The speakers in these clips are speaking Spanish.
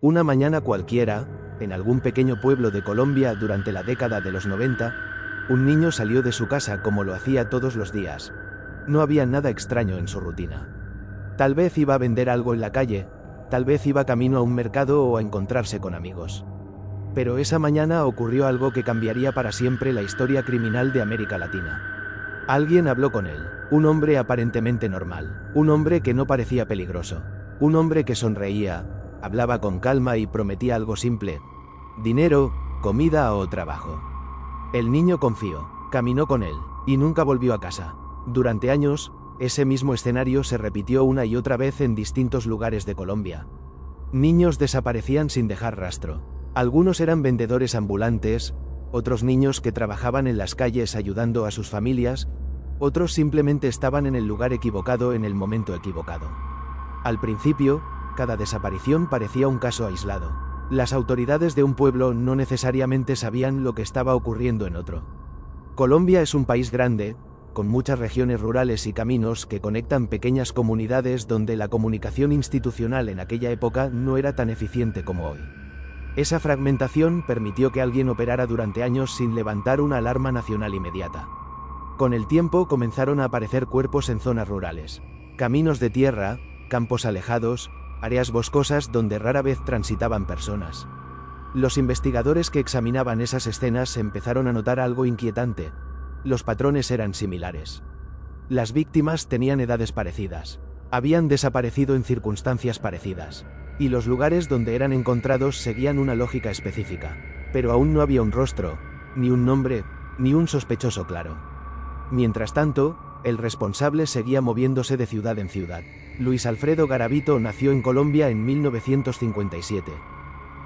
Una mañana cualquiera, en algún pequeño pueblo de Colombia durante la década de los 90, un niño salió de su casa como lo hacía todos los días. No había nada extraño en su rutina. Tal vez iba a vender algo en la calle, tal vez iba camino a un mercado o a encontrarse con amigos. Pero esa mañana ocurrió algo que cambiaría para siempre la historia criminal de América Latina. Alguien habló con él, un hombre aparentemente normal, un hombre que no parecía peligroso, un hombre que sonreía, hablaba con calma y prometía algo simple: dinero, comida o trabajo. El niño confió, caminó con él, y nunca volvió a casa. Durante años, ese mismo escenario se repitió una y otra vez en distintos lugares de Colombia. Niños desaparecían sin dejar rastro. Algunos eran vendedores ambulantes, otros niños que trabajaban en las calles ayudando a sus familias, otros simplemente estaban en el lugar equivocado en el momento equivocado. Al principio, cada desaparición parecía un caso aislado. Las autoridades de un pueblo no necesariamente sabían lo que estaba ocurriendo en otro. Colombia es un país grande, con muchas regiones rurales y caminos que conectan pequeñas comunidades donde la comunicación institucional en aquella época no era tan eficiente como hoy. Esa fragmentación permitió que alguien operara durante años sin levantar una alarma nacional inmediata. Con el tiempo comenzaron a aparecer cuerpos en zonas rurales, caminos de tierra, campos alejados, áreas boscosas donde rara vez transitaban personas. Los investigadores que examinaban esas escenas empezaron a notar algo inquietante. Los patrones eran similares. Las víctimas tenían edades parecidas, habían desaparecido en circunstancias parecidas, y los lugares donde eran encontrados seguían una lógica específica, pero aún no había un rostro, ni un nombre, ni un sospechoso claro. Mientras tanto, el responsable seguía moviéndose de ciudad en ciudad. Luis Alfredo Garavito nació en Colombia en 1957.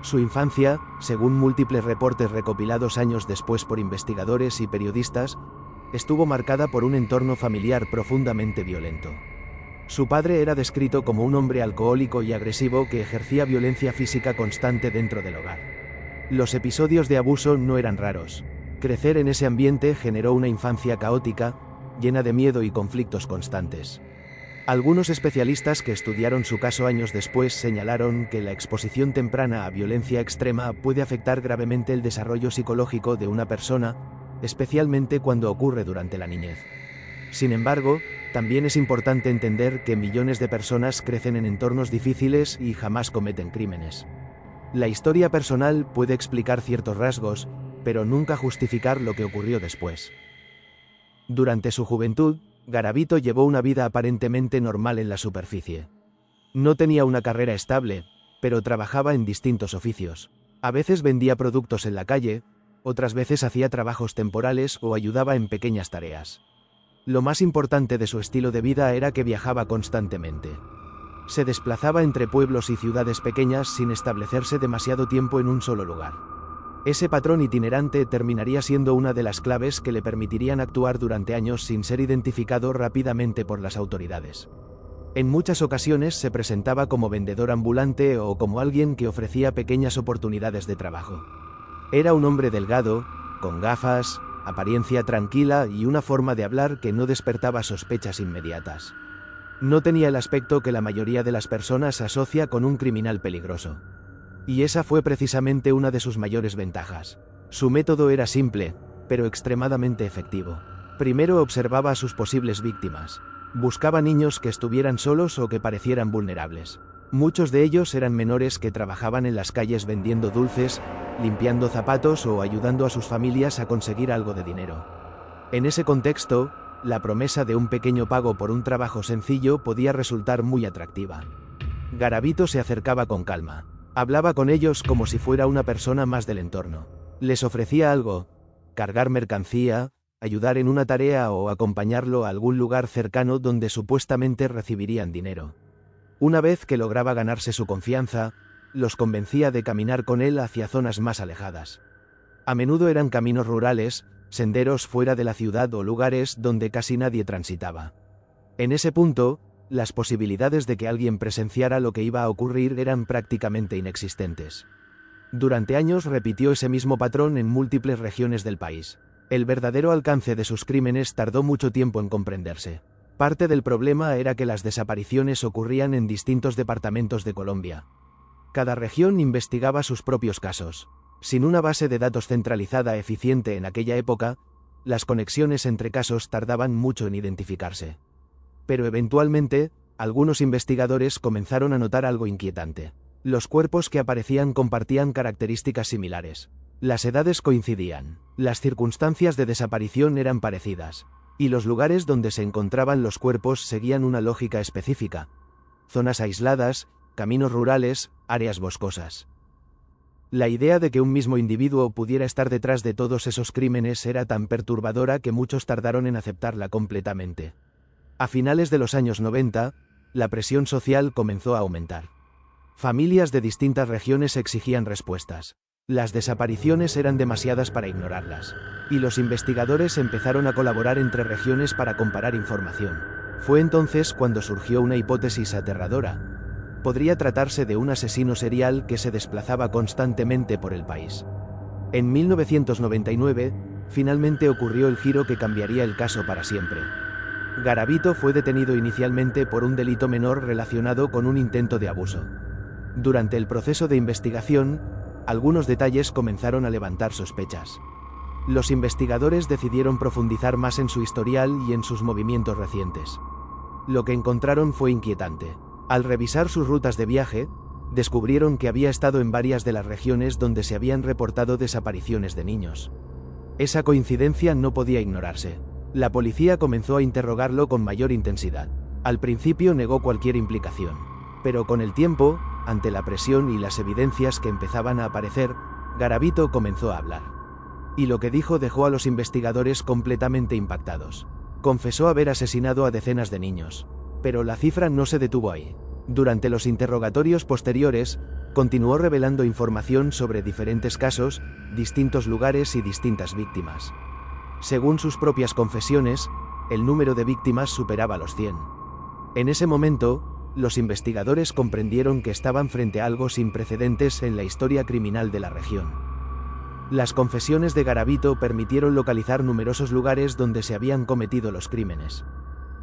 Su infancia, según múltiples reportes recopilados años después por investigadores y periodistas, estuvo marcada por un entorno familiar profundamente violento. Su padre era descrito como un hombre alcohólico y agresivo que ejercía violencia física constante dentro del hogar. Los episodios de abuso no eran raros. Crecer en ese ambiente generó una infancia caótica, llena de miedo y conflictos constantes. Algunos especialistas que estudiaron su caso años después señalaron que la exposición temprana a violencia extrema puede afectar gravemente el desarrollo psicológico de una persona, especialmente cuando ocurre durante la niñez. Sin embargo, también es importante entender que millones de personas crecen en entornos difíciles y jamás cometen crímenes. La historia personal puede explicar ciertos rasgos, pero nunca justificar lo que ocurrió después. Durante su juventud, Garavito llevó una vida aparentemente normal en la superficie. No tenía una carrera estable, pero trabajaba en distintos oficios. A veces vendía productos en la calle, otras veces hacía trabajos temporales o ayudaba en pequeñas tareas. Lo más importante de su estilo de vida era que viajaba constantemente. Se desplazaba entre pueblos y ciudades pequeñas sin establecerse demasiado tiempo en un solo lugar. Ese patrón itinerante terminaría siendo una de las claves que le permitirían actuar durante años sin ser identificado rápidamente por las autoridades. En muchas ocasiones se presentaba como vendedor ambulante o como alguien que ofrecía pequeñas oportunidades de trabajo. Era un hombre delgado, con gafas, apariencia tranquila y una forma de hablar que no despertaba sospechas inmediatas. No tenía el aspecto que la mayoría de las personas asocia con un criminal peligroso. Y esa fue precisamente una de sus mayores ventajas. Su método era simple, pero extremadamente efectivo. Primero observaba a sus posibles víctimas. Buscaba niños que estuvieran solos o que parecieran vulnerables. Muchos de ellos eran menores que trabajaban en las calles vendiendo dulces, limpiando zapatos o ayudando a sus familias a conseguir algo de dinero. En ese contexto, la promesa de un pequeño pago por un trabajo sencillo podía resultar muy atractiva. Garavito se acercaba con calma. Hablaba con ellos como si fuera una persona más del entorno. Les ofrecía algo: cargar mercancía, ayudar en una tarea o acompañarlo a algún lugar cercano donde supuestamente recibirían dinero. Una vez que lograba ganarse su confianza, los convencía de caminar con él hacia zonas más alejadas. A menudo eran caminos rurales, senderos fuera de la ciudad o lugares donde casi nadie transitaba. En ese punto, las posibilidades de que alguien presenciara lo que iba a ocurrir eran prácticamente inexistentes. Durante años repitió ese mismo patrón en múltiples regiones del país. El verdadero alcance de sus crímenes tardó mucho tiempo en comprenderse. Parte del problema era que las desapariciones ocurrían en distintos departamentos de Colombia. Cada región investigaba sus propios casos. Sin una base de datos centralizada eficiente en aquella época, las conexiones entre casos tardaban mucho en identificarse. Pero eventualmente, algunos investigadores comenzaron a notar algo inquietante. Los cuerpos que aparecían compartían características similares. Las edades coincidían, las circunstancias de desaparición eran parecidas, y los lugares donde se encontraban los cuerpos seguían una lógica específica. Zonas aisladas, caminos rurales, áreas boscosas. La idea de que un mismo individuo pudiera estar detrás de todos esos crímenes era tan perturbadora que muchos tardaron en aceptarla completamente. A finales de los años 90, la presión social comenzó a aumentar. Familias de distintas regiones exigían respuestas. Las desapariciones eran demasiadas para ignorarlas, y los investigadores empezaron a colaborar entre regiones para comparar información. Fue entonces cuando surgió una hipótesis aterradora. Podría tratarse de un asesino serial que se desplazaba constantemente por el país. En 1999, finalmente ocurrió el giro que cambiaría el caso para siempre. Garavito fue detenido inicialmente por un delito menor relacionado con un intento de abuso. Durante el proceso de investigación, algunos detalles comenzaron a levantar sospechas. Los investigadores decidieron profundizar más en su historial y en sus movimientos recientes. Lo que encontraron fue inquietante. Al revisar sus rutas de viaje, descubrieron que había estado en varias de las regiones donde se habían reportado desapariciones de niños. Esa coincidencia no podía ignorarse. La policía comenzó a interrogarlo con mayor intensidad. Al principio negó cualquier implicación, pero con el tiempo, ante la presión y las evidencias que empezaban a aparecer, Garavito comenzó a hablar. Y lo que dijo dejó a los investigadores completamente impactados. Confesó haber asesinado a decenas de niños. Pero la cifra no se detuvo ahí. Durante los interrogatorios posteriores, continuó revelando información sobre diferentes casos, distintos lugares y distintas víctimas. Según sus propias confesiones, el número de víctimas superaba los 100. En ese momento, los investigadores comprendieron que estaban frente a algo sin precedentes en la historia criminal de la región. Las confesiones de Garavito permitieron localizar numerosos lugares donde se habían cometido los crímenes.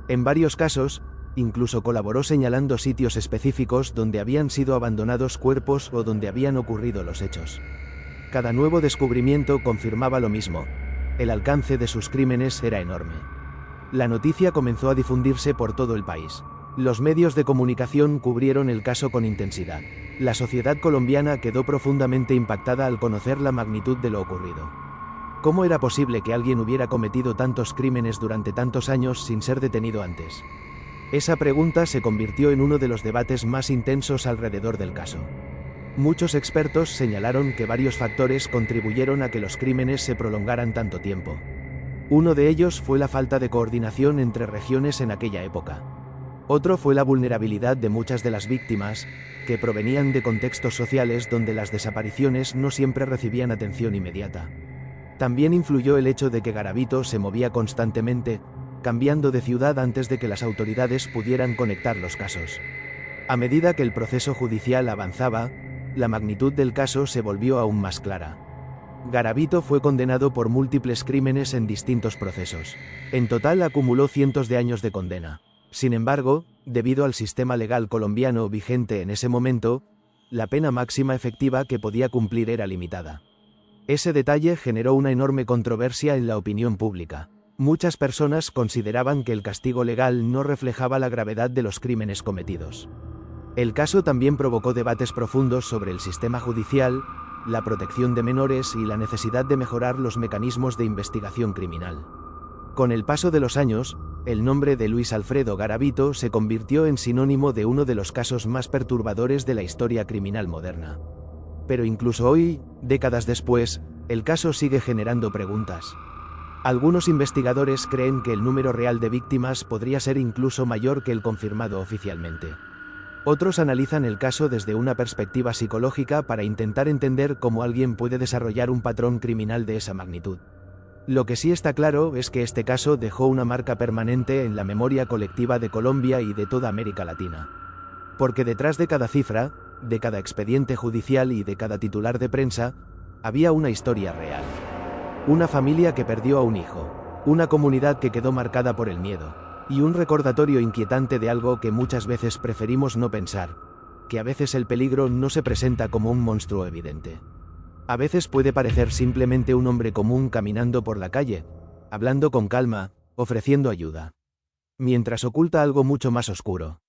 En varios casos, incluso colaboró señalando sitios específicos donde habían sido abandonados cuerpos o donde habían ocurrido los hechos. Cada nuevo descubrimiento confirmaba lo mismo: el alcance de sus crímenes era enorme. La noticia comenzó a difundirse por todo el país. Los medios de comunicación cubrieron el caso con intensidad. La sociedad colombiana quedó profundamente impactada al conocer la magnitud de lo ocurrido. ¿Cómo era posible que alguien hubiera cometido tantos crímenes durante tantos años sin ser detenido antes? Esa pregunta se convirtió en uno de los debates más intensos alrededor del caso. Muchos expertos señalaron que varios factores contribuyeron a que los crímenes se prolongaran tanto tiempo. Uno de ellos fue la falta de coordinación entre regiones en aquella época. Otro fue la vulnerabilidad de muchas de las víctimas, que provenían de contextos sociales donde las desapariciones no siempre recibían atención inmediata. También influyó el hecho de que Garavito se movía constantemente, cambiando de ciudad antes de que las autoridades pudieran conectar los casos. A medida que el proceso judicial avanzaba, la magnitud del caso se volvió aún más clara. Garavito fue condenado por múltiples crímenes en distintos procesos. En total acumuló cientos de años de condena. Sin embargo, debido al sistema legal colombiano vigente en ese momento, la pena máxima efectiva que podía cumplir era limitada. Ese detalle generó una enorme controversia en la opinión pública. Muchas personas consideraban que el castigo legal no reflejaba la gravedad de los crímenes cometidos. El caso también provocó debates profundos sobre el sistema judicial, la protección de menores y la necesidad de mejorar los mecanismos de investigación criminal. Con el paso de los años, el nombre de Luis Alfredo Garavito se convirtió en sinónimo de uno de los casos más perturbadores de la historia criminal moderna. Pero incluso hoy, décadas después, el caso sigue generando preguntas. Algunos investigadores creen que el número real de víctimas podría ser incluso mayor que el confirmado oficialmente. Otros analizan el caso desde una perspectiva psicológica para intentar entender cómo alguien puede desarrollar un patrón criminal de esa magnitud. Lo que sí está claro es que este caso dejó una marca permanente en la memoria colectiva de Colombia y de toda América Latina. Porque detrás de cada cifra, de cada expediente judicial y de cada titular de prensa, había una historia real. Una familia que perdió a un hijo, una comunidad que quedó marcada por el miedo, y un recordatorio inquietante de algo que muchas veces preferimos no pensar: que a veces el peligro no se presenta como un monstruo evidente. A veces puede parecer simplemente un hombre común caminando por la calle, hablando con calma, ofreciendo ayuda. Mientras oculta algo mucho más oscuro.